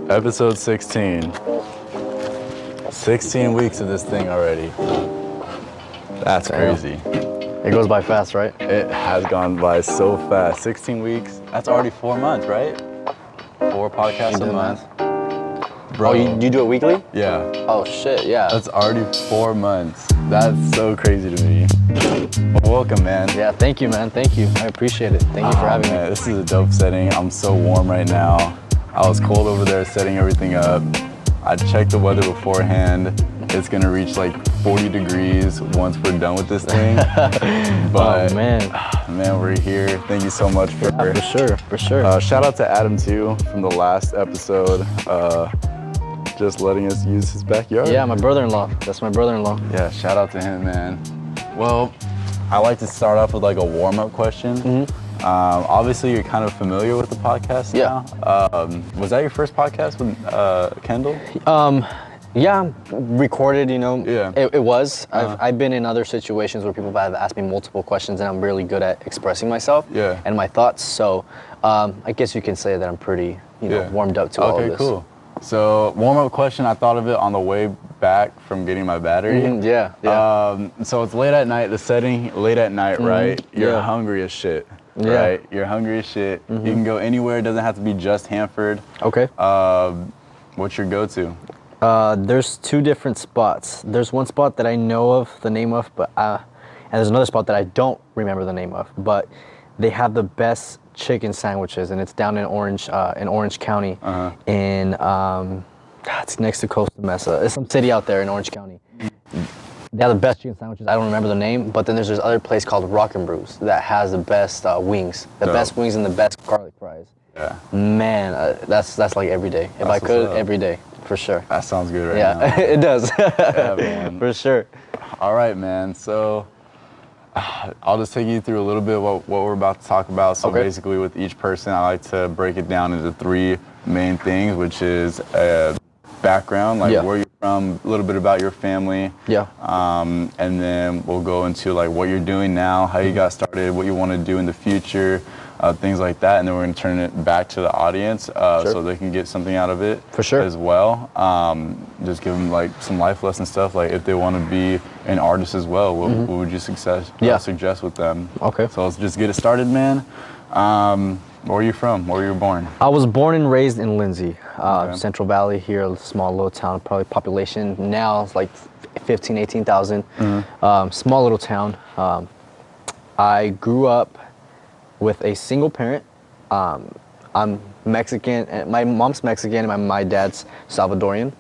Episode 16. 16 weeks of this thing already. That's crazy. It goes by fast, right? It has gone by so fast. 16 weeks. That's already 4 months, right? 4 podcasts a month. Bro. Oh, you do it weekly? Yeah. Oh shit, yeah. That's already 4 months. That's so crazy to me. Well, welcome, man. Yeah, thank you, man. Thank you. I appreciate it. Thank you for having me. This is a dope setting. I'm so warm right now. I was cold over there setting everything up. I checked the weather beforehand. It's gonna reach like 40 degrees once we're done with this thing. But oh man, man, we're here. Thank you so much for for sure. Shout out to Adam too from the last episode. Just letting us use his backyard. Yeah, my brother-in-law. That's my brother-in-law. Yeah, shout out to him, man. Well, I like to start off with like a warm-up question. Mm-hmm. Obviously, you're kind of familiar with the podcast now. Was that your first podcast with Kendall? Yeah, recorded, you know. Yeah. It was. I've been in other situations where people have asked me multiple questions and I'm really good at expressing myself and my thoughts. So I guess you can say that I'm pretty, warmed up to all of this. Okay, cool. So warm-up question, I thought of it on the way back from getting my battery. Mm-hmm, yeah. So it's late at night, the setting, late at night, right? You're hungry as shit, right? You're hungry as shit. Mm-hmm. You can go anywhere, it doesn't have to be just Hanford. Okay. What's your go-to? There's 2 different spots. There's one spot that I know of the name of, but and there's another spot that I don't remember the name of. But they have the best chicken sandwiches, and it's down in Orange County, it's next to Costa Mesa. It's some city out there in Orange County. They have the best chicken sandwiches. I don't remember the name, but then there's this other place called Rock and Brews that has the best wings, best wings and the best garlic fries. Yeah. Man, that's like every day. If I could, every day. For sure. That sounds good now. Yeah, it does. Yeah, man. For sure. All right, man. So I'll just take you through a little bit what we're about to talk about. So basically with each person, I like to break it down into 3 main things, which is background, like where you're from, a little bit about your family. Yeah. And then we'll go into like what you're doing now, how you got started, what you want to do in the future. Things like that, and then we're going to turn it back to the audience so they can get something out of it as well. Just give them like some life lesson stuff, like if they want to be an artist as well, what would you suggest with them? Okay. So let's just get it started, man. Where are you from? Where were you born? I was born and raised in Lindsay, Central Valley here, a small little town, probably population now it's like 15, 18,000. Small little town. I grew up with a single parent. I'm Mexican, and my mom's Mexican, and my dad's Salvadorian.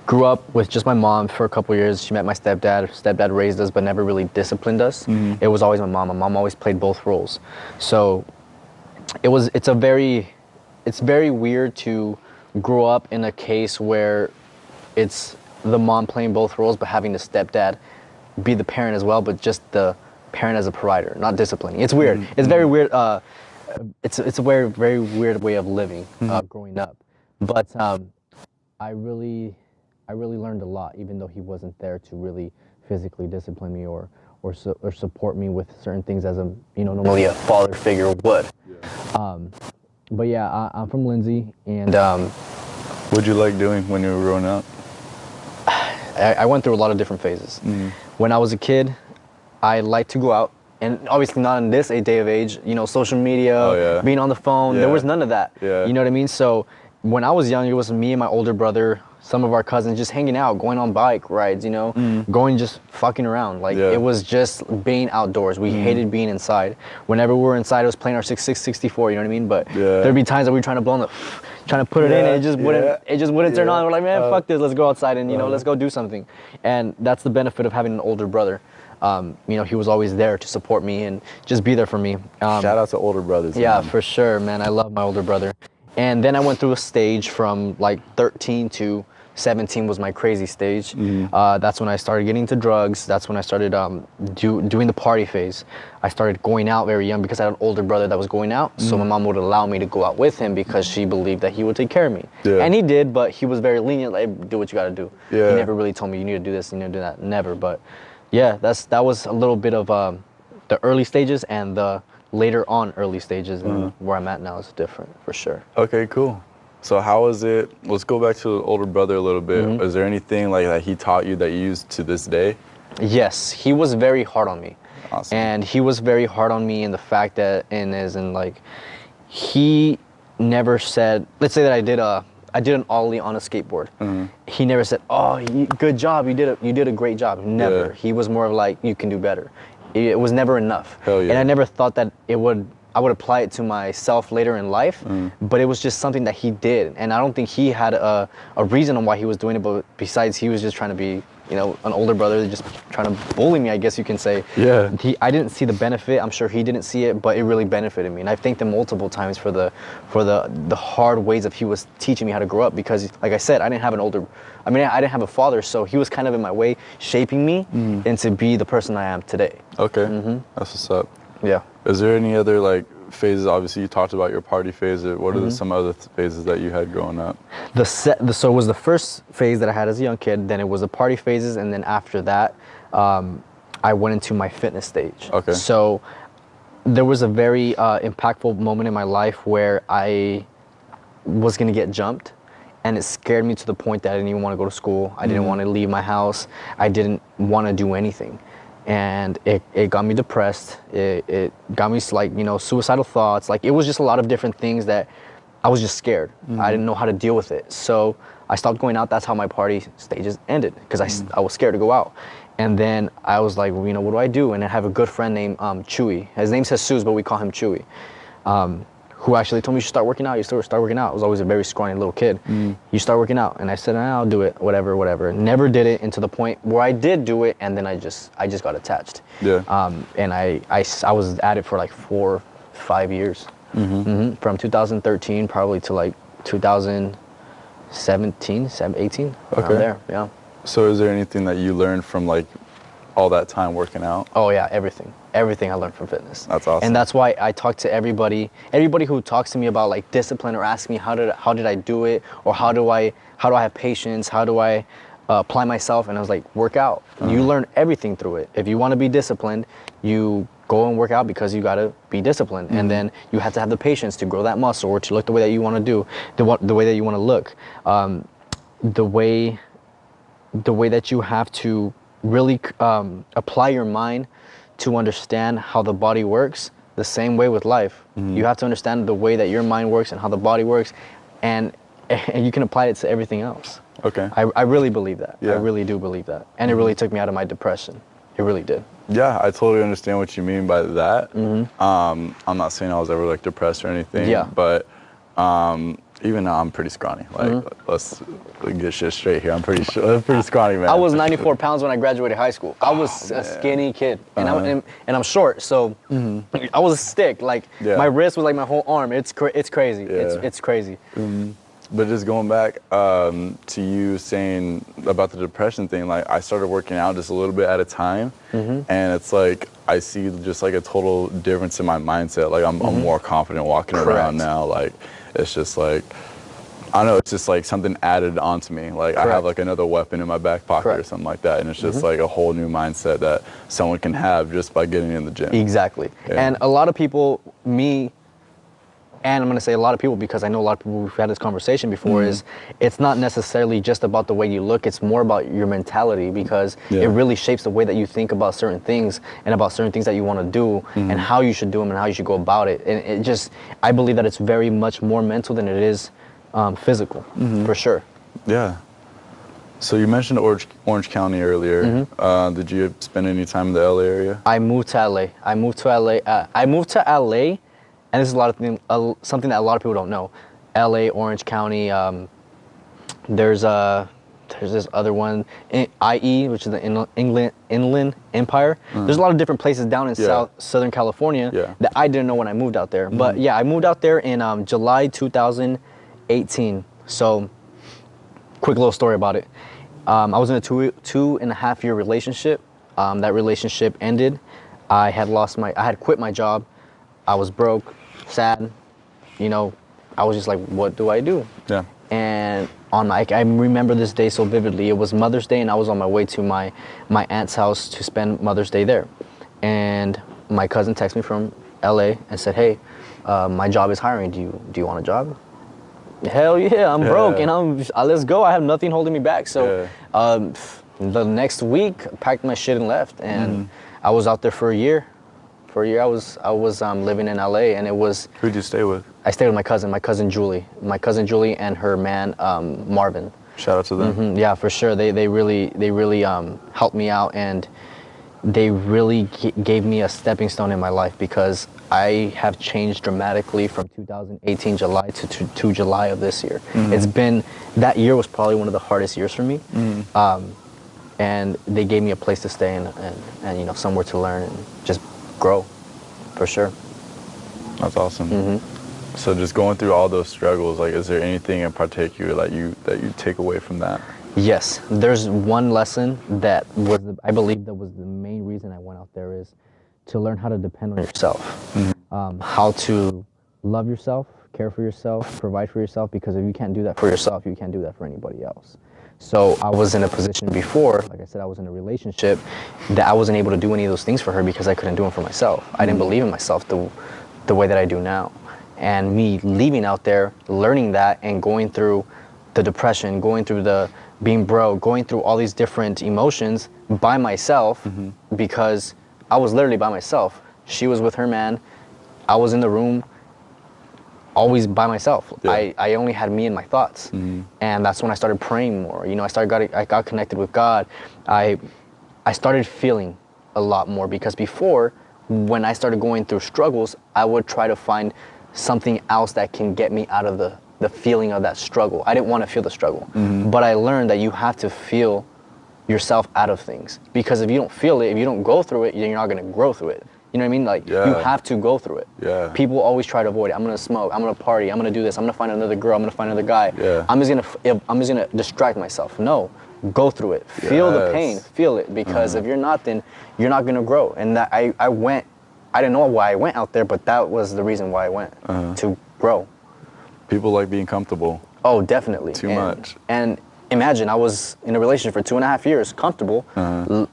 Grew up with just my mom for a couple years. She met my stepdad. Stepdad raised us, but never really disciplined us. It was always my mom. My mom always played both roles. So it's very weird to grow up in a case where it's the mom playing both roles, but having the stepdad be the parent as well, but just the parent as a provider, not disciplining. It's weird. It's very weird. It's a very, very weird way of living growing up. But I really learned a lot, even though he wasn't there to really physically discipline me or support me with certain things as normally a father figure would. But yeah, I'm from Lindsay, and what'd you like doing when you were growing up? I went through a lot of different phases. When I was a kid, I like to go out, and obviously not in this day of age, social media, being on the phone, there was none of that. You know what I mean? So when I was young, it was me and my older brother, some of our cousins just hanging out, going on bike rides, going just fucking around. Like it was just being outdoors. We hated being inside. Whenever we were inside, it was playing our 64, you know what I mean? But there'd be times that we were trying to put it in, and it just wouldn't turn on. We're like, man, fuck this, let's go outside and let's go do something. And that's the benefit of having an older brother. He was always there to support me and just be there for me. Shout out to older brothers. Yeah, man. For sure, man. I love my older brother. And then I went through a stage from like 13 to 17 was my crazy stage. That's when I started getting into drugs. That's when I started doing the party phase. I started going out very young because I had an older brother that was going out. So my mom would allow me to go out with him because she believed that he would take care of me. And he did, but he was very lenient. Like, do what you got to do. He never really told me you need to do this, you need to do that. Never. But yeah, that was a little bit of the early stages and the later on early stages, and where I'm at now is different for sure. Okay, cool. So how is it? Let's go back to the older brother a little bit. Is there anything like that he taught you that you use to this day? Yes, he was very hard on me. Awesome. And he was very hard on me in the fact that, he never said, let's say that I did an ollie on a skateboard. He never said, "Oh, good job, you did a great job." Never. Yeah. He was more of like, "You can do better." It was never enough. Hell yeah. And I never thought that I would apply it to myself later in life, but it was just something that he did. And I don't think he had a reason on why he was doing it, but besides he was just trying to be, an older brother, just trying to bully me, I guess you can say. Yeah. I didn't see the benefit. I'm sure he didn't see it, but it really benefited me. And I thanked him multiple times for the hard ways of he was teaching me how to grow up, because like I said, I didn't have a father, so he was kind of in my way, shaping me into be the person I am today. Okay. That's what's up. Yeah. Is there any other like phases? Obviously, you talked about your party phase. What are some other phases that you had growing up? So it was the first phase that I had as a young kid. Then it was the party phases, and then after that, I went into my fitness stage. Okay. So there was a very impactful moment in my life where I was gonna get jumped, and it scared me to the point that I didn't even want to go to school. I didn't want to leave my house. I didn't want to do anything. And it got me depressed. It got me suicidal thoughts. Like, it was just a lot of different things that I was just scared. I didn't know how to deal with it. So I stopped going out. That's how my party stages ended, because I was scared to go out. And then I was like, well, what do I do? And I have a good friend named Chewy. His name's Jesus, but we call him Chewy. Who actually told me you should start working out. You start working out. I was always a very scrawny little kid. You start working out. And I said, I'll do it, whatever. Never did it, into the point where I did do it, and then I just got attached. Yeah. And I was at it for like 4 or 5 years. From 2013 probably to like 2017, 18, around there, yeah. So is there anything that you learned from like all that time working out? Oh yeah, everything I learned from fitness. That's awesome. And that's why I talk to everybody who talks to me about like discipline, or asks me how did I do it, or how do I have patience, how do I apply myself, and I was like, work out. You learn everything through it. If you want to be disciplined, you go and work out because you got to be disciplined, and then you have to have the patience to grow that muscle, or to look the way that you want to do, the way that you want to look, the way that you have to really apply your mind to understand how the body works. The same way with life. You have to understand the way that your mind works and how the body works, and you can apply it to everything else. Okay. I really believe that. Yeah. I really do believe that. And it really took me out of my depression. It really did. Yeah, I totally understand what you mean by that. I'm not saying I was ever like depressed or anything. Yeah. But even now I'm pretty scrawny. Like, let's get shit straight here. I'm pretty scrawny, man. I was 94 pounds when I graduated high school. I was a skinny kid, and I'm short, so I was a stick. Like, my wrist was like my whole arm. It's crazy. Yeah. It's crazy. But just going back to you saying about the depression thing, like I started working out just a little bit at a time, and it's like I see just like a total difference in my mindset. Like I'm more confident walking around now. Like it's just like, I don't know, it's just like something added onto me. Like I have like another weapon in my back pocket or something like that, and it's just like a whole new mindset that someone can have just by getting in the gym. Exactly. Yeah. And a lot of people, and I'm going to say a lot of people, because I know a lot of people who've had this conversation before, is it's not necessarily just about the way you look, it's more about your mentality, because it really shapes the way that you think about certain things, and about certain things that you want to do, and how you should do them, and how you should go about it. And it just, I believe that it's very much more mental than it is physical, for sure. Yeah. So you mentioned Orange County earlier. Did you spend any time in the LA area? I moved to LA. I moved to LA. And this is something that a lot of people don't know. LA, Orange County, there's this other one, IE, which is the Inland Empire. There's a lot of different places down in Southern California that I didn't know when I moved out there. But yeah, I moved out there in July 2018. So, quick little story about it. I was in a 2.5 year relationship. That relationship ended. I had quit my job. I was broke, sad, I was just like, what do I do? Yeah. And I remember this day so vividly. It was Mother's Day, and I was on my way to my aunt's house to spend Mother's Day there. And my cousin texted me from LA and said, hey, my job is hiring. Do you want a job? Hell yeah, I'm broke and let's go. I have nothing holding me back. So the next week, I packed my shit and left, and I was out there for a year. For a year, I was living in LA, and it was. Who'd you stay with? I stayed with my cousin Julie, and her man Marvin. Shout out to them. Yeah, for sure. They really helped me out, and they really gave me a stepping stone in my life, because I have changed dramatically from 2018 July to July of this year. It's been, that year was probably one of the hardest years for me. And they gave me a place to stay and you know, somewhere to learn and just grow, for sure. That's awesome. So just going through all those struggles, like, is there anything in particular that you take away from that? Yes, there's one lesson that was, I believe, that was the main reason I went out there, is to learn how to depend on yourself, how to love yourself, care for yourself, provide for yourself, because if you can't do that for yourself, you can't do that for anybody else. So I was in a position before, like I said, I was in a relationship that I wasn't able to do any of those things for her because I couldn't do them for myself. I didn't believe in myself the way that I do now. And me leaving out there, learning that, and going through the depression, going through the being broke, going through all these different emotions by myself, because I was literally by myself. She was with her man. I was in the room always by myself. I only had me and my thoughts. And that's when I started praying more. You know, I got connected with God. I started feeling a lot more, because before, when I started going through struggles, I would try to find something else that can get me out of the feeling of that struggle. I didn't want to feel the struggle. But I learned that you have to feel yourself out of things, because if you don't feel it, if you don't go through it, then you're not going to grow through it. You know what I mean? Like, you have to go through it. People always try to avoid it. I'm going to smoke, I'm going to party, I'm going to do this, I'm going to find another girl, I'm going to find another guy. I'm just going to distract myself. No, go through it. Feel the pain, feel it, because if you're not, then you're not going to grow. And that I didn't know why I went out there, but that was the reason why I went, to grow. People like being comfortable. Oh, definitely. Too much. And imagine, I was in a relationship for 2.5 years, comfortable.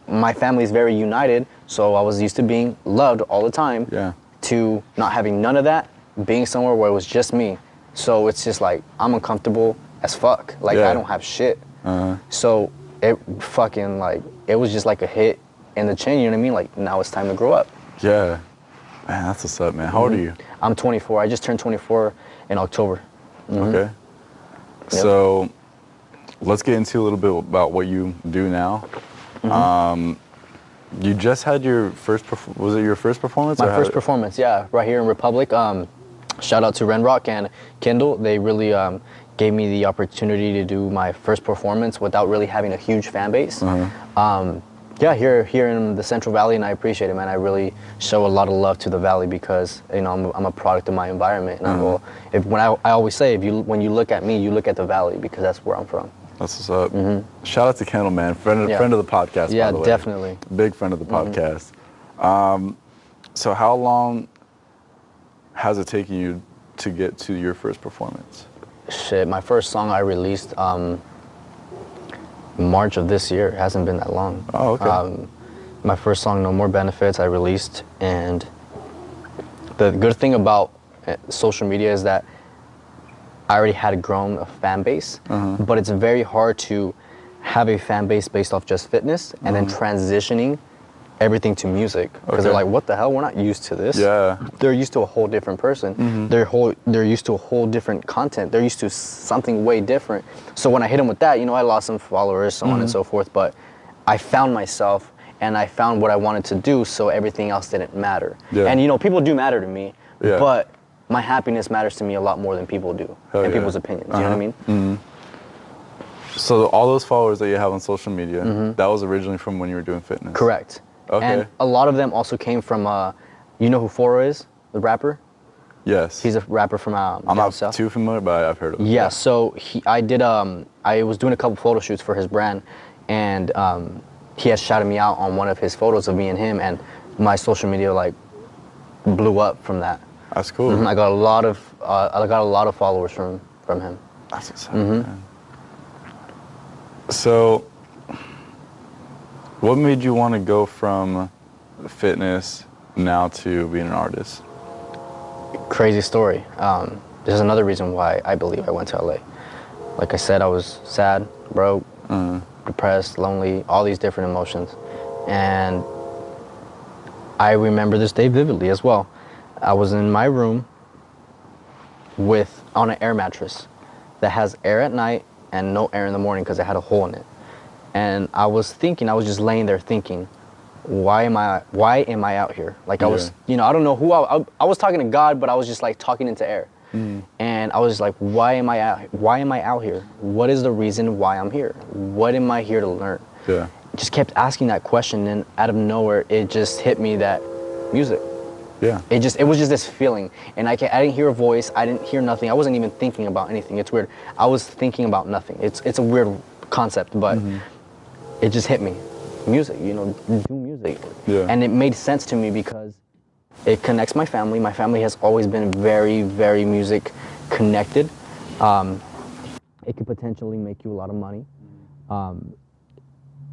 My family's very united, so I was used to being loved all the time. To not having none of that, being somewhere where it was just me. So it's just like, I'm uncomfortable as fuck. Like, I don't have shit. So it fucking, like, it was just like a hit in the chin, you know what I mean? Like, now it's time to grow up. Yeah. Man, that's what's up, man. How old are you? I'm 24. I just turned 24 in October. Okay. So let's get into a little bit about what you do now. You just had your first, was it your first performance? My first performance, yeah, right here in Republic. Shout out to Renrock and Kindle. They really gave me the opportunity to do my first performance without really having a huge fan base. Yeah, here in the Central Valley, and I appreciate it, man. I really show a lot of love to the Valley, because, you know, I'm a product of my environment. And I always say, when you look at me, you look at the Valley, because that's where I'm from. That's what's up. Shout out to Kendall, man. Friend of the podcast, yeah, by the way. Definitely. Big friend of the podcast. So how long has it taken you to get to your first performance? Shit, my first song I released March of this year. It hasn't been that long. Oh, okay. My first song, No More Benefits, I released, and the good thing about social media is that I already had grown a fan base, but it's very hard to have a fan base based off just fitness and then transitioning everything to music, because they're like, what the hell, we're not used to this. They're used to a whole different person. They're used to a whole different content. They're used to something way different. So when I hit them with that, you know, I lost some followers, so on and so forth, but I found myself and I found what I wanted to do, so everything else didn't matter. And you know, people do matter to me, but my happiness matters to me a lot more than people do, and people's opinions, you know what I mean? So all those followers that you have on social media, that was originally from when you were doing fitness? Correct. And a lot of them also came from, you know who Foro is, the rapper? Yes. He's a rapper from I'm not South. too familiar, but I've heard of him. Yeah, so I was doing a couple photo shoots for his brand, and he had shouted me out on one of his photos of me and him, and my social media like blew up from that. That's cool. I got a lot of followers from him. That's what's up, man. So, what made you want to go from fitness now to being an artist? Crazy story. This is another reason why I believe I went to LA. Like I said, I was sad, broke, depressed, lonely, all these different emotions. And I remember this day vividly as well. I was in my room on an air mattress that has air at night and no air in the morning because it had a hole in it. And I was just laying there thinking, why am I out here? Like I was, I don't know who I was talking to God, but I was just like talking into air. And I was like, why am I out here? What is the reason why I'm here? What am I here to learn? Yeah. Just kept asking that question, and out of nowhere, it just hit me that music. Yeah. It was just this feeling, and I didn't hear a voice. I didn't hear nothing. I wasn't even thinking about anything. It's weird. I was thinking about nothing. It's a weird concept, but it just hit me. Music, do music. Yeah. And it made sense to me because it connects my family. My family has always been very, very music connected. It could potentially make you a lot of money.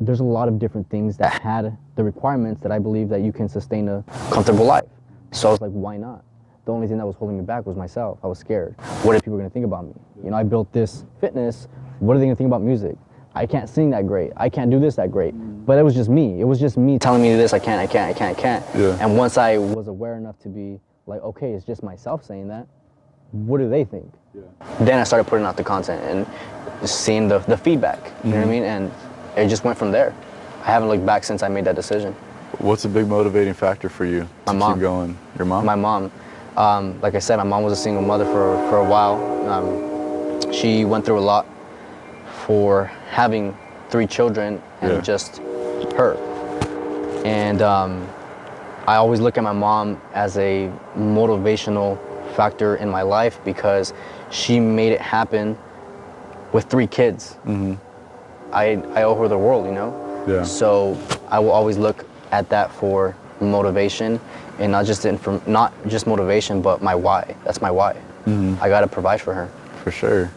There's a lot of different things that had the requirements that I believe that you can sustain a comfortable life. So I was like, why not? The only thing that was holding me back was myself. I was scared. What are people going to think about me? I built this fitness. What are they going to think about music? I can't sing that great. I can't do this that great. But it was just me. It was just me telling me this, I can't. Yeah. And once I was aware enough to be like, okay, it's just myself saying that, what do they think? Yeah. Then I started putting out the content and just seeing the feedback, you know what I mean? And it just went from there. I haven't looked back since I made that decision. What's a big motivating factor for you to keep going? Your mom? My mom. Like I said, my mom was a single mother for a while. She went through a lot for having 3 children and just her. And I always look at my mom as a motivational factor in my life because she made it happen with 3 kids. I owe her the world, Yeah. So I will always look at that for motivation, and not just motivation, but my why. That's my why. I gotta provide for her. For sure.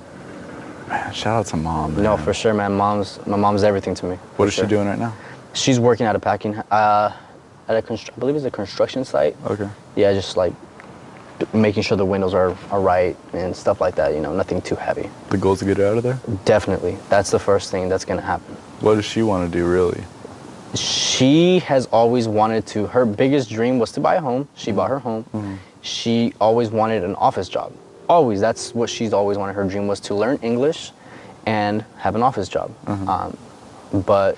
Man, shout out to mom. Man. No, for sure, man. My mom's everything to me. What is she doing right now? She's working at a packing, I believe it's a construction site. Okay. Yeah, just like making sure the windows are right and stuff like that, nothing too heavy. The goal is to get her out of there? Definitely. That's the first thing that's gonna happen. What does she want to do, really? She has always wanted to, her biggest dream was to buy a home. She bought her home. She always wanted an office job. Always, that's what she's always wanted. Her dream was to learn English and have an office job. But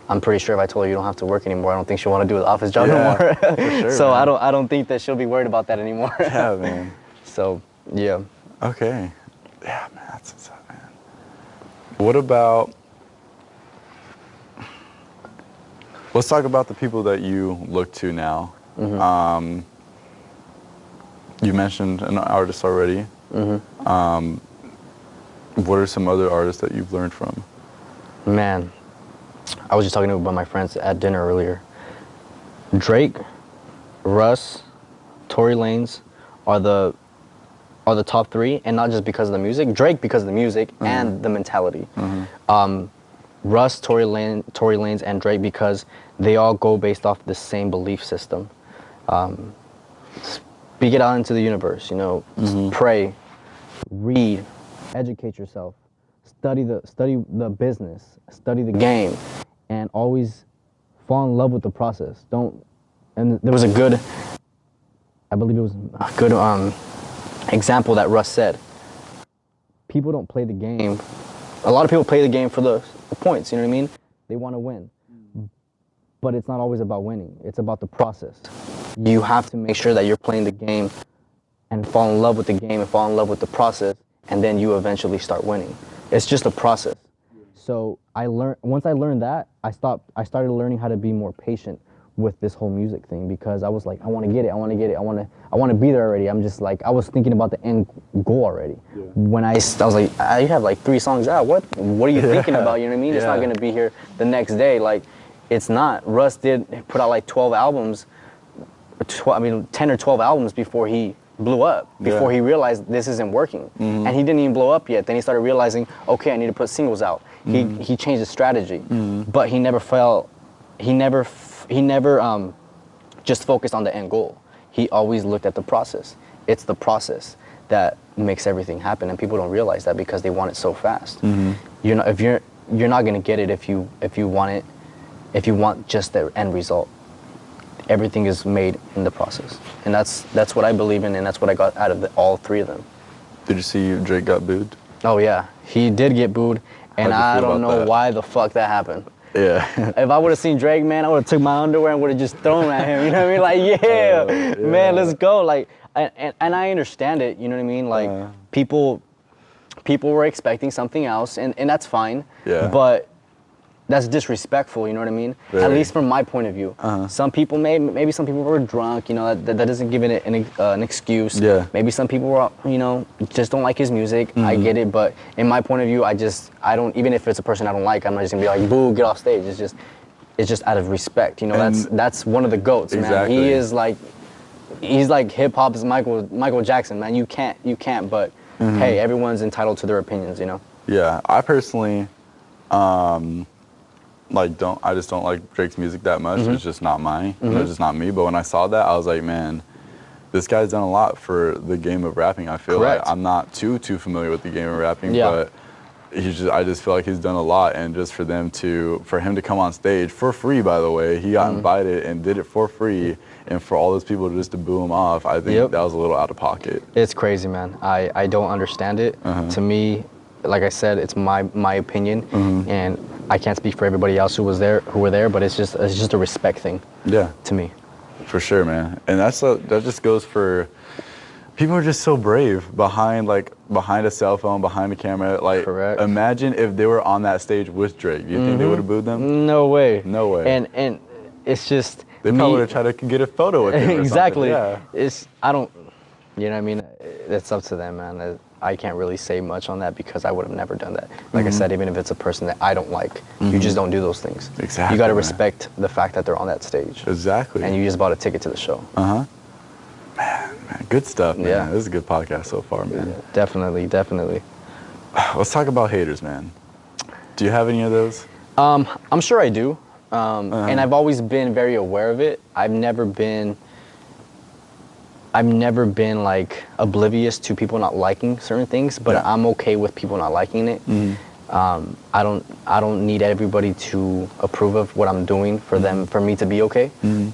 I'm pretty sure if I told her you don't have to work anymore, I don't think she'll want to do an office job no more. For sure, so man. I don't think that she'll be worried about that anymore. Yeah, man. So, yeah. Okay. Yeah, man, that's what's up, man. What about, let's talk about the people that you look to now. You mentioned an artist already. What are some other artists that you've learned from? Man, I was just talking about my friends at dinner earlier. Drake, Russ, Tory Lanez are the top 3, and not just because of the music. Drake because of the music and the mentality. Russ, Tory Lanez, and Drake because they all go based off the same belief system. Speak it out into the universe, pray, read, educate yourself, study the business, study the game, and always fall in love with the process. And there was I believe it was a good example that Russ said. People don't play the game. A lot of people play the game for the points, you know what I mean? They want to win. But it's not always about winning. It's about the process. You have to make sure that you're playing the game and fall in love with the game and fall in love with the process, and then you eventually start winning. It's just a process. So once I learned that, I started learning how to be more patient with this whole music thing, because I was like, I want to get it, I want to be there already. I'm just like, I was thinking about the end goal already. Yeah. When I was like, you have like 3 songs out. What are you thinking about? You know what I mean? It's not gonna be here the next day. Like, it's not. Russ did put out like 12 albums, 10 or 12 albums before he blew up, before he realized this isn't working. And he didn't even blow up yet. Then he started realizing, okay, I need to put singles out. He changed his strategy, but he never just focused on the end goal. He always looked at the process. it's the process that makes everything happen, and people don't realize that because they want it so fast. You're not gonna get it if you want just the end result. Everything is made in the process, and that's what I believe in, and that's what I got out of all three of them. Did you see Drake got booed? Oh yeah, he did get booed, and I don't know why the fuck that happened. Yeah. If I would have seen Drake, man, I would have took my underwear and would have just thrown at him. You know what I mean? Like, yeah, man, let's go. Like, and I understand it. You know what I mean? Like, people were expecting something else, and that's fine. Yeah. But that's disrespectful. You know what I mean? Very. At least from my point of view. Some people maybe some people were drunk. You know, that doesn't give it an excuse. Yeah. Maybe some people were, you know, just don't like his music. I get it, but in my point of view, I don't, even if it's a person I don't like, I'm not just gonna be like, boo, get off stage. It's just out of respect. You know, that's one of the GOATs, exactly. man. He's like hip hop's Michael Jackson, man. You can't, but hey, everyone's entitled to their opinions, you know? Yeah, I personally, I just don't like Drake's music that much. It's just not mine. It's just not me. But when I saw that, I was like, man, this guy's done a lot for the game of rapping. I feel like I'm not too familiar with the game of rapping, but I just feel like he's done a lot. And just for him to come on stage for free, by the way, he got invited and did it for free. And for all those people just to boo him off, I think that was a little out of pocket. It's crazy, man. I don't understand it. To me, like I said, it's my opinion, and I can't speak for everybody else who were there, but it's just a respect thing. Yeah. To me. For sure, man. And that just goes for people are just so brave behind a cell phone, behind a camera. Like, imagine if they were on that stage with Drake. Do you think they would have booed them? No way. No way. And it's just they probably would have tried to get a photo with him. Exactly. Yeah. You know what I mean? It's up to them, man. I can't really say much on that because I would have never done that. Like I said, even if it's a person that I don't like, you just don't do those things. Exactly. You got to respect the fact that they're on that stage. Exactly. And you just bought a ticket to the show. Man, good stuff, man. Yeah. This is a good podcast so far, man. Yeah, definitely. Let's talk about haters, man. Do you have any of those? I'm sure I do. And I've always been very aware of it. I've never been like oblivious to people not liking certain things, but I'm okay with people not liking it. I don't need everybody to approve of what I'm doing for me to be okay.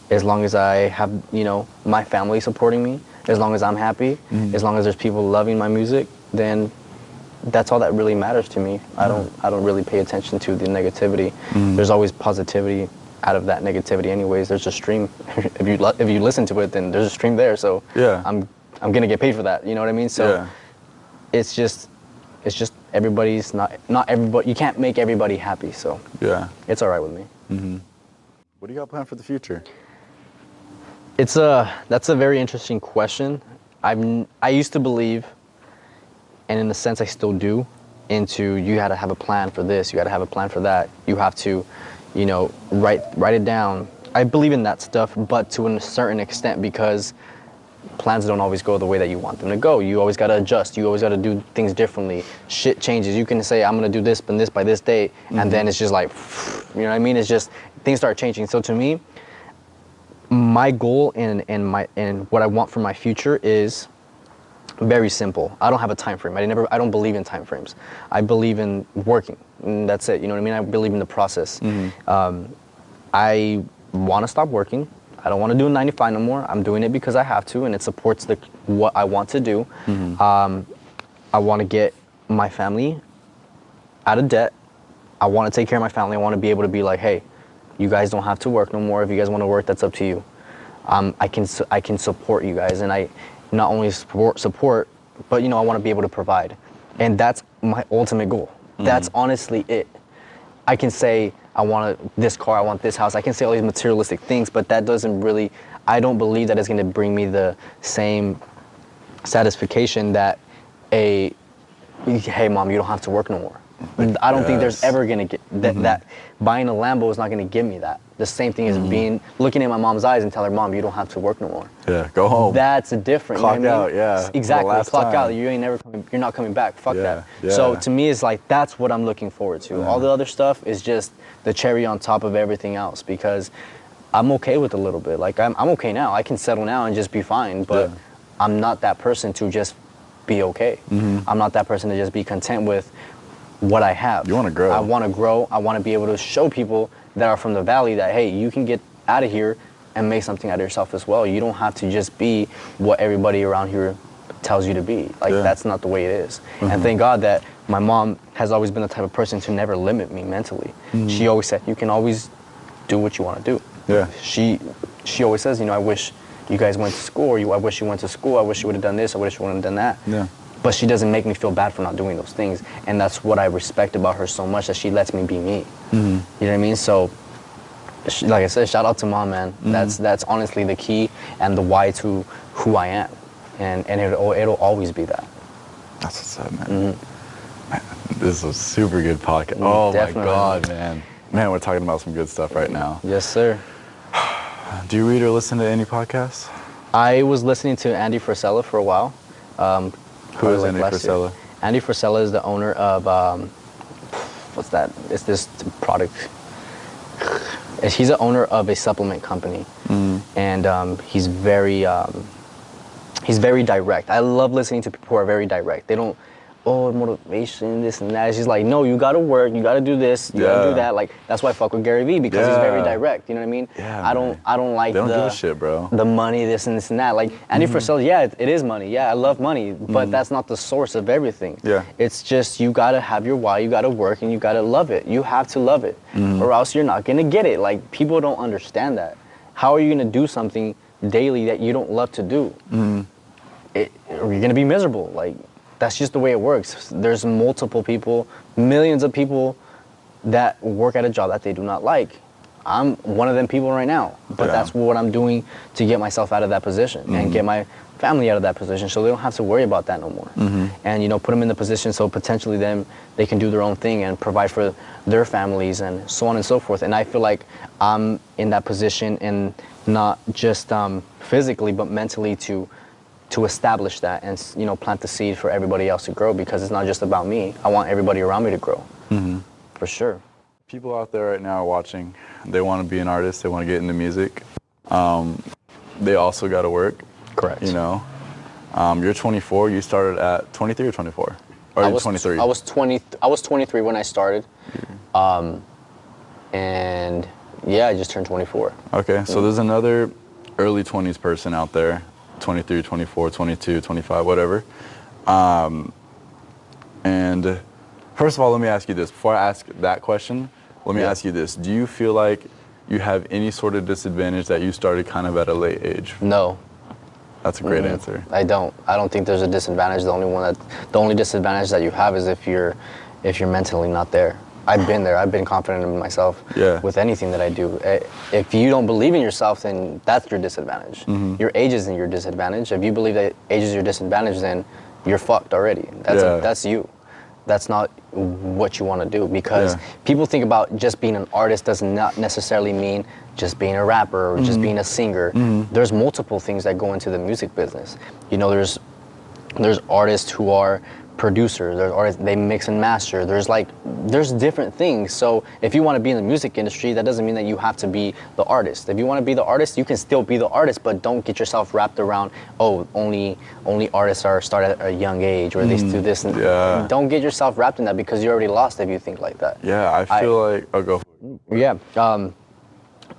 As long as I have, you know, my family supporting me, as long as I'm happy, as long as there's people loving my music, then that's all that really matters to me. I don't really pay attention to the negativity. There's always positivity out of that negativity anyways. There's a stream. If you listen to it, then there's a stream there. So I'm gonna get paid for that. You know what I mean? So it's just everybody's not everybody. You can't make everybody happy. So it's all right with me. What do you got planned for the future? That's a very interesting question. I used to believe, and in a sense I still do, into you got to have a plan for this, you got to have a plan for that. You have to, you know, write it down. I believe in that stuff, but to a certain extent, because plans don't always go the way that you want them to go. You always got to adjust. You always got to do things differently. Shit changes. You can say, I'm going to do this and this by this date, and then it's just like, you know what I mean? It's just, things start changing. So to me, my goal and what I want for my future is very simple. I don't have a time frame. I don't believe in time frames. I believe in working, and that's it. You know what I mean? I believe in the process. I want to stop working. I don't want to do a 9 to 5 no more. I'm doing it because I have to, and it supports what I want to do. I want to get my family out of debt. I want to take care of my family. I want to be able to be like, hey, you guys don't have to work no more. If you guys want to work, that's up to you. I can support you guys, and I not only support, but you know, I want to be able to provide, and that's my ultimate goal. That's honestly it. I can say I want this car, I want this house. I can say all these materialistic things, but that doesn't really. I don't believe that it's going to bring me the same satisfaction that hey mom, you don't have to work no more. I don't think there's ever gonna get that buying a Lambo is not gonna give me that. The same thing as looking at my mom's eyes and tell her, Mom, you don't have to work no more. Yeah, go home. That's a different. Clock you know what I mean? out, Exactly. Clock out. You ain't never coming. You're not coming back. Fuck that. Yeah. So to me, it's like that's what I'm looking forward to. All the other stuff is just the cherry on top of everything else, because I'm okay with a little bit. Like I'm okay now. I can settle now and just be fine. But I'm not that person to just be okay. I'm not that person to just be content with what I have. You want to grow. I want to grow. I want to be able to show people that are from the valley that, hey, you can get out of here and make something out of yourself as well. You don't have to just be what everybody around here tells you to be. Like, that's not the way it is. And thank God that my mom has always been the type of person to never limit me mentally. She always said, you can always do what you want to do. Yeah. She always says, you know, I wish you guys went to school, or I wish you went to school, I wish you would have done this, I wish you would have done that. Yeah. But she doesn't make me feel bad for not doing those things. And that's what I respect about her so much, that she lets me be me. You know what I mean? So, like I said, shout out to Mom, man. That's honestly the key and the why to who I am. And it'll always be that. That's what's up, man. Man, this is a super good podcast. Oh, definitely. My God, man. Man, we're talking about some good stuff right now. Yes, sir. Do you read or listen to any podcasts? I was listening to Andy Frisella for a while. Who is Andy Frisella? Andy Frisella is the owner of, what's that? It's this product. He's the owner of a supplement company. And he's very direct. I love listening to people who are very direct. They don't, motivation, this and that. She's like, no, you gotta work, you gotta do this, you gotta do that. Like, that's why I fuck with Gary Vee, because he's very direct. You know what I mean? Yeah, I don't like they don't give a shit, bro. The money, this and that. Like Andy Frisella, it is money. Yeah, I love money, but that's not the source of everything. Yeah. It's just, you gotta have your why, you gotta work, and you gotta love it. You have to love it, or else you're not gonna get it. Like, people don't understand that. How are you gonna do something daily that you don't love to do? Or you're gonna be miserable. Like, that's just the way it works. There's multiple people, millions of people that work at a job that they do not like. I'm one of them people right now, but that's what I'm doing to get myself out of that position and get my family out of that position, so they don't have to worry about that no more. And, you know, put them in the position so potentially then they can do their own thing and provide for their families and so on and so forth. And I feel like I'm in that position, and not just physically, but mentally, to establish that and, you know, plant the seed for everybody else to grow, because it's not just about me. I want everybody around me to grow, for sure. People out there right now are watching. They want to be an artist. They want to get into music. They also got to work. Correct. You know, you're 24. You started at 23 or 24? Or are you 23? I was 23 when I started. And yeah, I just turned 24. Okay, so there's another early 20s person out there, 23, 24, 22, 25, whatever. And first of all, let me ask you this. Before I ask that question, let me ask you this. Do you feel like you have any sort of disadvantage that you started kind of at a late age? No. That's a great answer. I don't think there's a disadvantage. The only disadvantage that you have is if you're mentally not there. I've been there. I've been confident in myself with anything that I do. If you don't believe in yourself, then that's your disadvantage. Your age isn't your disadvantage. If you believe that age is your disadvantage, then you're fucked already. That's you. That's not what you want to do, because people think about just being an artist does not necessarily mean just being a rapper or just being a singer. There's multiple things that go into the music business. You know, there's artists who are producers, there's artists, they mix and master, there's different things. So if you want to be in the music industry, that doesn't mean that you have to be the artist. If you want to be the artist, you can still be the artist, but don't get yourself wrapped around, only artists are started at a young age, or they do this. And don't get yourself wrapped in that, because you're already lost if you think like that. Yeah, I feel like, go for it. Yeah,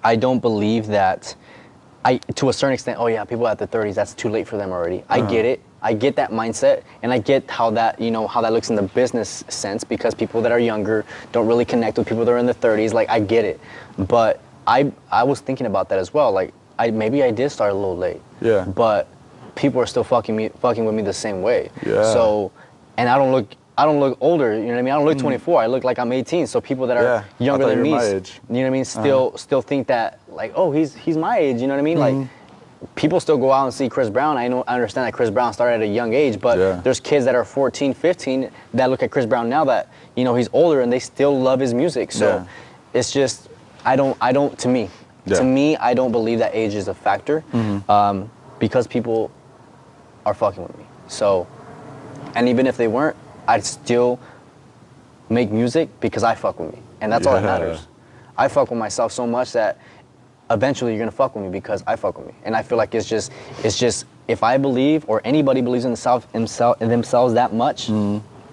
I don't believe that, to a certain extent, people at the 30s, that's too late for them already. I get it. I get that mindset, and I get how that looks in the business sense, because people that are younger don't really connect with people that are in the 30s. Like, I get it. But I was thinking about that as well. Like, maybe I did start a little late. Yeah. But people are still fucking with me the same way. Yeah. So, and I don't look older, you know what I mean? I don't look 24, I look like I'm 18. So people that are younger than me, you know what I mean, still think that, like, oh, he's my age, you know what I mean? Like, people still go out and see Chris Brown. I understand that Chris Brown started at a young age, but there's kids that are 14, 15 that look at Chris Brown now that, you know, he's older, and they still love his music. So it's just, to me, I don't believe that age is a factor, because people are fucking with me. So, and even if they weren't, I'd still make music because I fuck with me. And that's all that matters. I fuck with myself so much that eventually you're gonna fuck with me because I fuck with me. And I feel like it's just if I believe or anybody believes in themselves that much,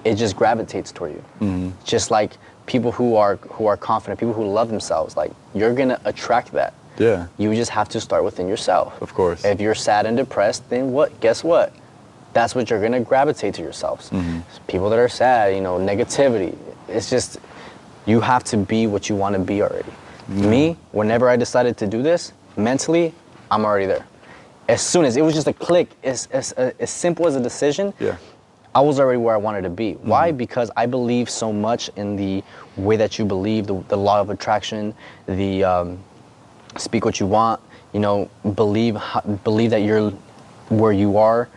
it just gravitates toward you. Just like people who are confident, people who love themselves, like you're gonna attract that. Yeah. You just have to start within yourself. Of course. If you're sad and depressed, then what? Guess what? That's what you're gonna gravitate to yourselves. People that are sad, you know, negativity. It's just, you have to be what you want to be already. Me, whenever I decided to do this, mentally, I'm already there. As soon as it was just a click, as simple as a decision, I was already where I wanted to be. Why? Because I believe so much in the way that you believe, the law of attraction, the speak what you want, you know, believe that you're where you are,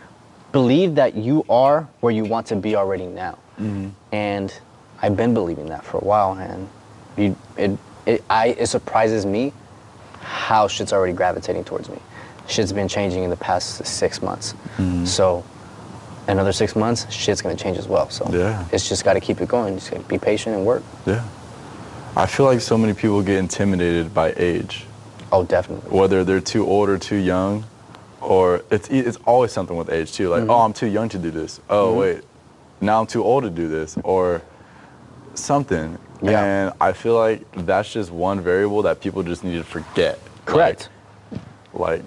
believe that you are where you want to be already now. And I've been believing that for a while, and it surprises me how shit's already gravitating towards me. Shit's been changing in the past 6 months. So another 6 months, shit's gonna change as well. So it's just gotta keep it going. Just gotta be patient and work. Yeah. I feel like so many people get intimidated by age. Oh, definitely. Whether they're too old or too young, or it's always something with age too. Like, oh, I'm too young to do this. Oh, wait, now I'm too old to do this, or something. Yeah. And I feel like that's just one variable that people just need to forget. Correct. Like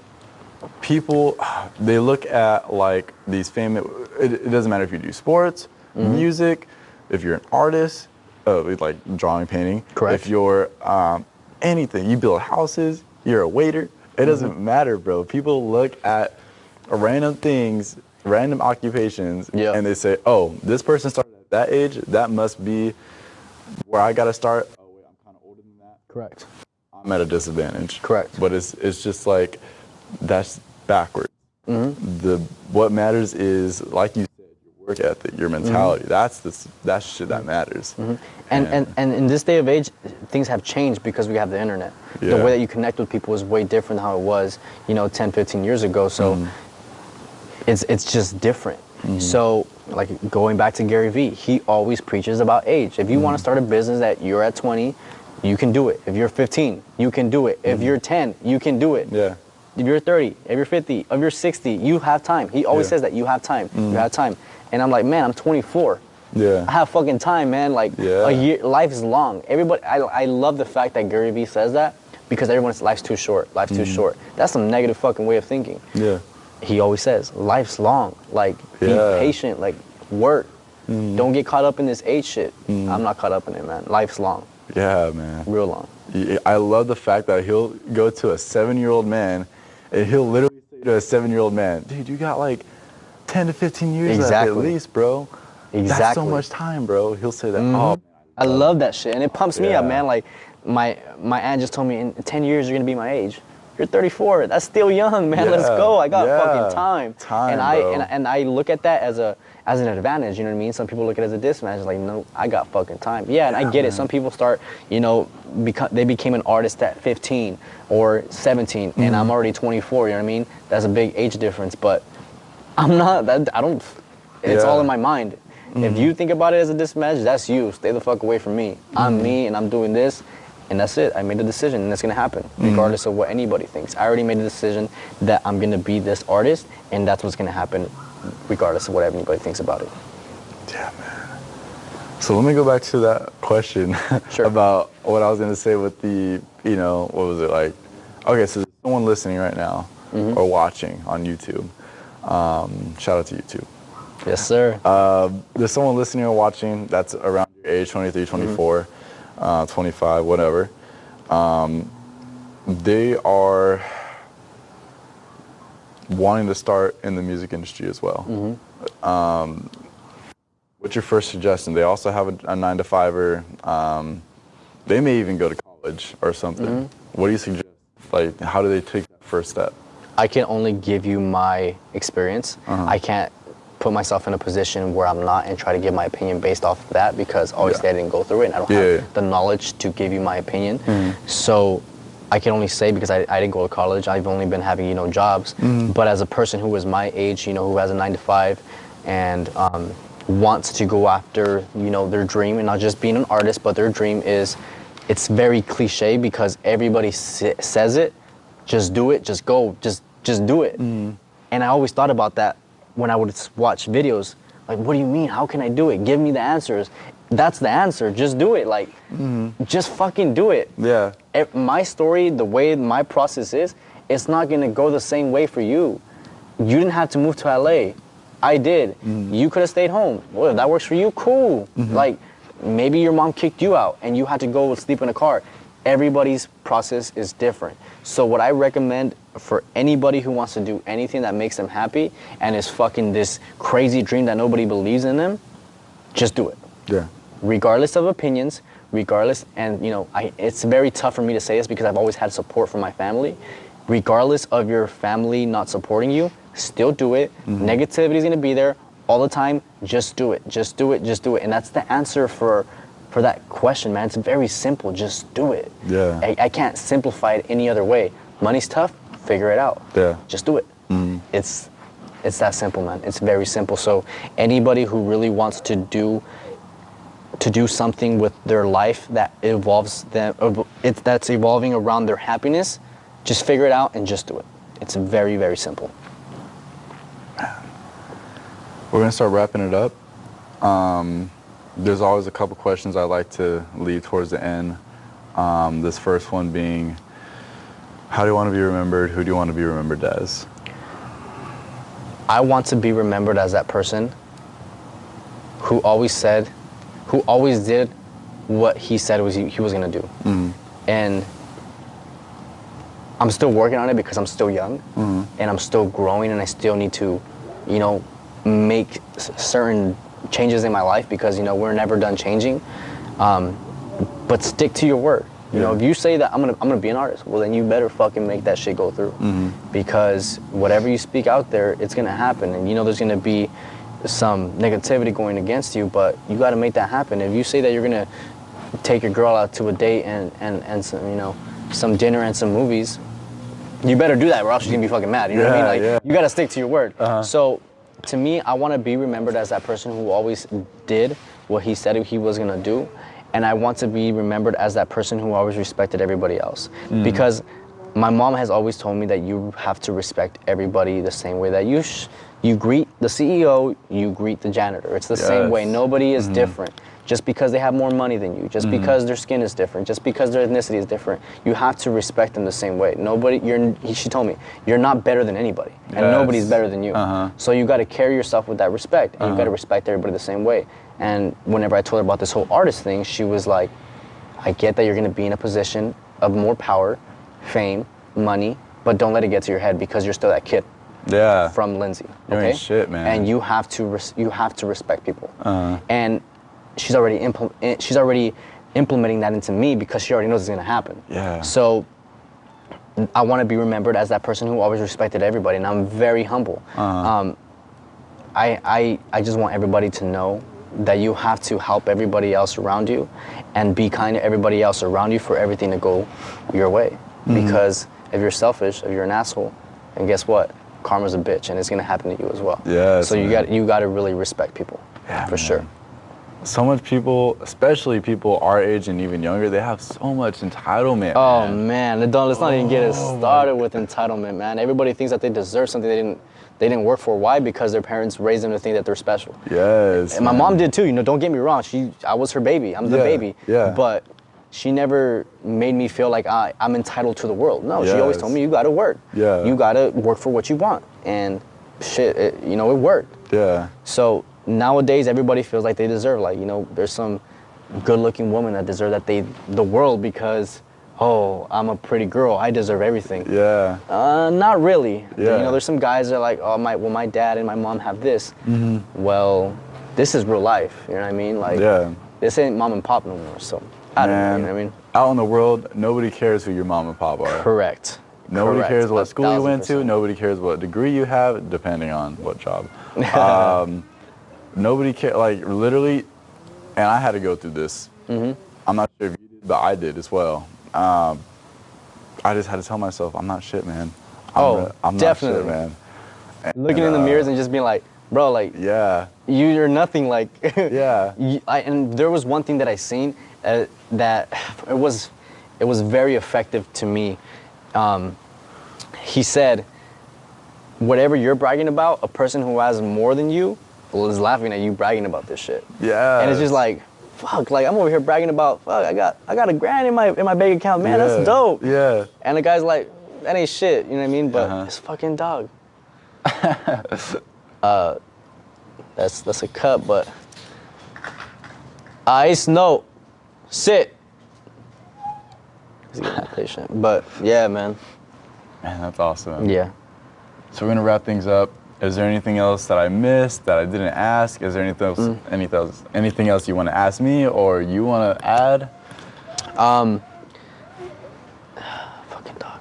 people, they look at like these famous, it doesn't matter if you do sports, music, if you're an artist, like drawing, painting. Correct. If you're anything, you build houses, you're a waiter, it doesn't matter, bro. People look at random things, random occupations, and they say, oh, this person started at that age, that must be where I gotta start. Oh wait, I'm kind of older than that. Correct. I'm at a disadvantage. Correct. But it's just like, that's backwards. What matters is, like you said, your work ethic, your mentality. That's shit that matters. And in this day of age, things have changed because we have the internet. The way that you connect with people is way different than how it was, 10, 15 years ago. So it's just different. So like going back to Gary Vee, he always preaches about age. If you want to start a business that you're at 20, you can do it. If you're 15, you can do it. If you're 10, you can do it. Yeah. If you're 30, if you're 50, if you're 60, you have time. He always says that you have time. You have time. And I'm like, man, I'm 24. Yeah. I have fucking time, man. Like a year, life is long. Everybody, I love the fact that Gary Vee says that, because everyone's life's too short. Life's too short. That's some negative fucking way of thinking. Yeah. He always says, life's long. Like, be patient. Like, work. Don't get caught up in this age shit. I'm not caught up in it, man. Life's long. Yeah, man. Real long. I love the fact that he'll go to a 7-year-old man and he'll literally say to a 7-year-old man, dude, you got like 10 to 15 years left at least, bro. That's so much time, bro. He'll say that. Oh, I love that shit. And it pumps me up, man. Like, my aunt just told me, in 10 years, you're going to be my age. You're 34. That's still young, man. Let's go. I got fucking time. And I look at that as an advantage, you know what I mean? Some people look at it as a disadvantage, like, no, I got fucking time. Yeah, and I get it. Some people start, they became an artist at 15 or 17, and I'm already 24, you know what I mean? That's a big age difference, but I'm not, it's all in my mind. If you think about it as a disadvantage, that's you. Stay the fuck away from me. I'm me, and I'm doing this, and that's it. I made a decision, and it's gonna happen, regardless of what anybody thinks. I already made a decision that I'm gonna be this artist, and that's what's gonna happen, regardless of what anybody thinks about it. Yeah, man. So let me go back to that question about what I was gonna say with the, what was it like? Okay, so there's someone listening right now or watching on YouTube. Shout out to YouTube. Yes, sir. There's someone listening or watching that's around your age, 23, 24, 25, whatever. They are wanting to start in the music industry as well. What's your first suggestion? They also have a 9-to-5er. They may even go to college or something. What do you suggest? Like, how do they take that first step? I can only give you my experience. I can't put myself in a position where I'm not and try to give my opinion based off of that, because obviously I didn't go through it and I don't have the knowledge to give you my opinion. So I can only say, because I didn't go to college, I've only been having, jobs. But as a person who is my age, who has a 9-to-5 and wants to go after, their dream, and not just being an artist, but their dream is, it's very cliche because everybody says it, just do it, just go, just do it. And I always thought about that when I would watch videos. Like, what do you mean? How can I do it? Give me the answers. That's the answer. Just do it. Like, just fucking do it. Yeah. My story, the way my process is, it's not gonna go the same way for you. You didn't have to move to LA. I did. You could have stayed home. Well, if that works for you, cool. Like, maybe your mom kicked you out and you had to go sleep in a car. Everybody's process is different. So what I recommend for anybody who wants to do anything that makes them happy and is fucking this crazy dream that nobody believes in them, just do it. Yeah. Regardless of opinions, regardless, and you know, it's very tough for me to say this because I've always had support from my family. Regardless of your family not supporting you, still do it. Negativity is gonna be there all the time. Just do it, just do it, just do it. And that's the answer for that question, man. It's very simple, just do it. Yeah. I can't simplify it any other way. Money's tough, figure it out. Yeah. Just do it. It's that simple, man. It's very simple. So anybody who really wants to do something with their life that involves them, that's evolving around their happiness, just figure it out and just do it. It's very, very simple. We're gonna start wrapping it up. There's always a couple questions I like to leave towards the end. This first one being, how do you want to be remembered? Who do you want to be remembered as? I want to be remembered as that person who always did what he said he was gonna do. And I'm still working on it because I'm still young and I'm still growing, and I still need to, you know, make certain changes in my life because, you know, we're never done changing. But stick to your word. You know, if you say that I'm gonna be an artist, well then you better fucking make that shit go through. Because whatever you speak out there, it's gonna happen. And you know there's gonna be some negativity going against you, but you gotta make that happen. If you say that you're gonna take your girl out to a date and some, you know, some dinner and some movies, you better do that or else she's gonna be fucking mad. You know what I mean? Like, you gotta stick to your word. So to me, I wanna be remembered as that person who always did what he said he was gonna do. And I want to be remembered as that person who always respected everybody else. Because my mom has always told me that you have to respect everybody the same way that you greet the CEO, you greet the janitor. It's the same way. Nobody is different. Just because they have more money than you, just because their skin is different, just because their ethnicity is different, you have to respect them the same way. She told me, you're not better than anybody, and nobody's better than you. So you got to carry yourself with that respect, and you got to respect everybody the same way. And whenever I told her about this whole artist thing, she was like, I get that you're going to be in a position of more power, fame, money, but don't let it get to your head because you're still that kid. Yeah. From Lindsay. You Okay? ain't shit, man. And you have to respect people. And she's already implementing that into me because she already knows it's gonna happen. Yeah. So I want to be remembered as that person who always respected everybody, and I'm very humble. I just want everybody to know that you have to help everybody else around you and be kind to everybody else around you for everything to go your way. Because if you're selfish, if you're an asshole, then guess what? Karma's a bitch, and it's gonna happen to you as well. Yes, so you got to really respect people, for sure. So much people, especially people our age and even younger, they have so much entitlement. Oh man, let's not even get it started with entitlement, man. Everybody thinks that they deserve something they didn't work for. Why? Because their parents raised them to think that they're special. Yes. And my mom did too. You know, don't get me wrong. I was her baby. I'm the baby. Yeah. But she never made me feel like I'm entitled to the world. No, she always told me you gotta work. Yeah. You gotta work for what you want. And shit, it worked. Yeah. So nowadays, everybody feels like they deserve, like, you know, there's some good-looking woman that deserve the world because, oh, I'm a pretty girl, I deserve everything. Yeah. Not really. Yeah. You know, there's some guys that are like, oh, my dad and my mom have this. Well, this is real life. You know what I mean? Like, this ain't mom and pop no more. So I don't know. You know what I mean? Out in the world, nobody cares who your mom and pop are. Correct. Nobody cares what school you went to. 1000%. Nobody cares what degree you have, depending on what job. Nobody cares, like, literally, and I had to go through this. I'm not sure if you did, but I did as well. I just had to tell myself, I'm not shit, man. I'm definitely. not shit, man. Looking in the mirrors and just being like, bro, like, you're nothing, like, and there was one thing that I seen that it was very effective to me. He said, whatever you're bragging about, a person who has more than you is laughing at you bragging about this shit. Yeah. And it's just like, fuck, like I'm over here bragging about, fuck, I got $1,000 in my bank account, man, that's dope. Yeah. And the guy's like, that ain't shit, you know what I mean? But it's fucking dog. That's a cut, but ice note, sit. He's getting patient, but yeah, man. Man, that's awesome. Yeah. So we're gonna wrap things up. Is there anything else that I missed that I didn't ask? Is there anything else you want to ask me or you want to add? Fucking dog.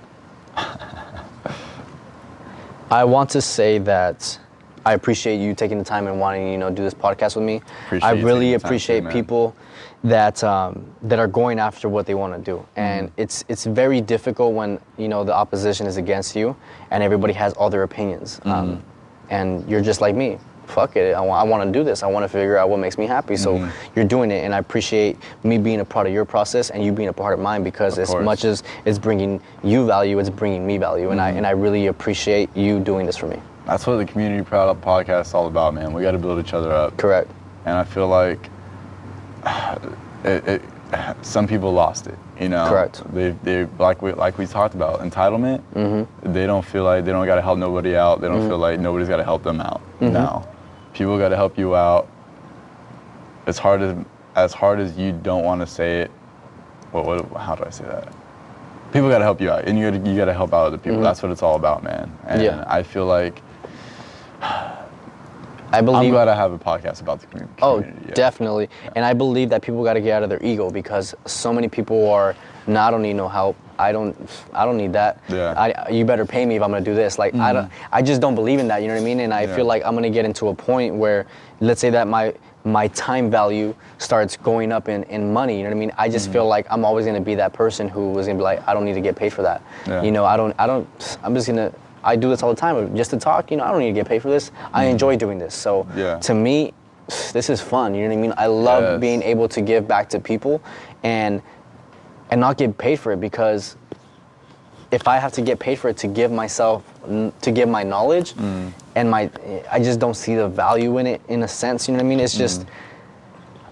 I want to say that I appreciate you taking the time and wanting, do this podcast with me. I really appreciate people that that are going after what they want to do. And it's very difficult when, the opposition is against you and everybody has all their opinions. And you're just like me. Fuck it, I want to do this. I want to figure out what makes me happy. So you're doing it, and I appreciate me being a part of your process and you being a part of mine, because as much as it's bringing you value, it's bringing me value. And I really appreciate you doing this for me. That's what the Community Proud podcast is all about, man. We got to build each other up. Correct. And I feel like some people lost it. Correct. They like we talked about, entitlement. They don't feel like they don't got to help nobody out. They don't feel like nobody's got to help them out. No, people got to help you out. As hard as you don't want to say it. How do I say that? People got to help you out, and you got to help out other people. That's what it's all about, man. And I feel like I'm glad I have a podcast about the community. Oh, definitely. Yeah. And I believe that people got to get out of their ego, because so many people are, no, I don't need no help. I don't need that. Yeah. You better pay me if I'm gonna do this. Like I just don't believe in that. You know what I mean? And I feel like I'm gonna get into a point where, let's say that my time value starts going up in money. You know what I mean? I just feel like I'm always gonna be that person who was gonna be like, I don't need to get paid for that. Yeah. I do this all the time just to talk. I don't need to get paid for this. I enjoy doing this. So to me, this is fun. You know what I mean? I love being able to give back to people and not get paid for it, because if I have to get paid for it to give my knowledge and I just don't see the value in it, in a sense. You know what I mean? It's just,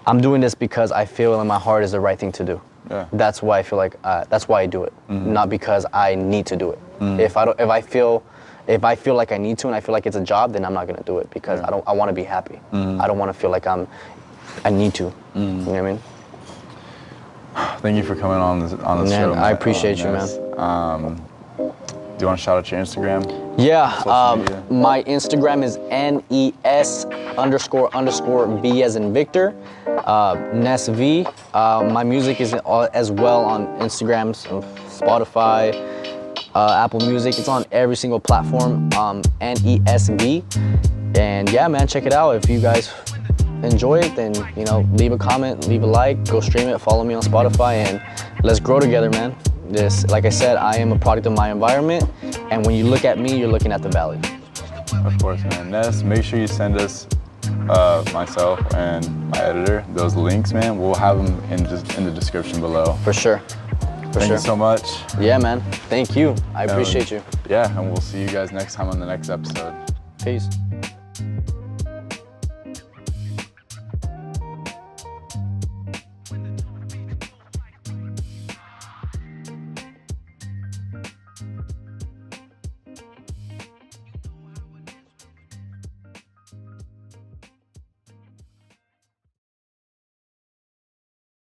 I'm doing this because I feel in my heart is the right thing to do. Yeah. That's why I feel like, that's why I do it. Not because I need to do it. If I feel like I need to and I feel like it's a job, then I'm not gonna do it, because I want to be happy. I don't want to feel like I need to. You know what I mean? Thank you for coming on this show. I appreciate you, man. Do you want to shout out your Instagram? Yeah, my Instagram is NES__V as in Victor, NesV. My music is as well on Instagram, Spotify, Apple Music. It's on every single platform, NESV. And yeah, man, check it out. If you guys enjoy it, then leave a comment, leave a like, go stream it, follow me on Spotify, and let's grow together, man. Like I said, I am a product of my environment, and when you look at me, you're looking at the valley. Of course, man. Ness, make sure you send us, myself and my editor, those links, man. We'll have them in the description below. For sure. Thank you so much. Yeah, man. Thank you. I appreciate you. Yeah, and we'll see you guys next time on the next episode. Peace.